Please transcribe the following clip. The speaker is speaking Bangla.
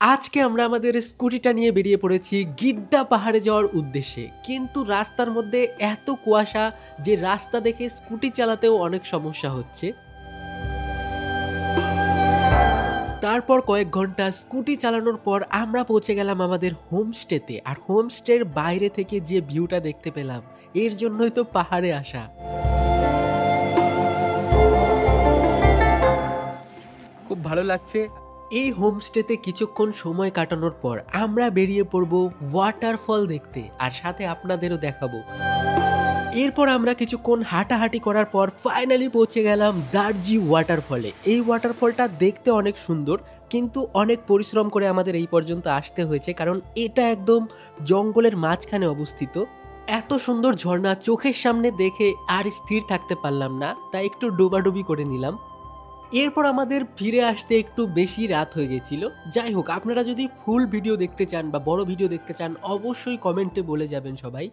আজকে আমরা আমাদের স্কুটিটা নিয়ে বেরিয়ে পড়েছি গিদ্দা পাহাড়ে যাওয়ার উদ্দেশ্যে। কিন্তু রাস্তার মধ্যে এত কুয়াশা যে রাস্তা দেখে স্কুটি চালাতেও অনেক সমস্যা হচ্ছে। তারপর কয়েক ঘন্টা স্কুটি চালানোর পর আমরা পৌঁছে গেলাম আমাদের হোমস্টেতে। আর হোমস্টের বাইরে থেকে যে ভিউটা দেখতে পেলাম, এর জন্যই তো পাহাড়ে আসা। খুব ভালো লাগছে। এই হোমস্টেতে কিছুক্ষণ সময় কাটানোর পর আমরা বেরিয়ে পড়ব ওয়াটারফল দেখতে, আর সাথে আপনাদেরও দেখাবো। এরপর আমরা কিছুক্ষণ হাঁটাহাঁটি করার পর ফাইনালি পৌঁছে গেলাম দার্জি ওয়াটারফলে। এই ওয়াটারফলটা দেখতে অনেক সুন্দর, কিন্তু অনেক পরিশ্রম করে আমাদের এই পর্যন্ত আসতে হয়েছে, কারণ এটা একদম জঙ্গলের মাঝখানে অবস্থিত। এত সুন্দর ঝর্ণা চোখের সামনে দেখে আর স্থির থাকতে পারলাম না, তাই একটু ডোবাডুবি করে নিলাম। এরপর আমাদের ফিরে আসতে একটু বেশি রাত হয়ে গেছিল। যাই হোক, আপনারা যদি ফুল ভিডিও দেখতে চান বা বড় ভিডিও দেখতে চান, অবশ্যই কমেন্টে বলে যাবেন সবাই।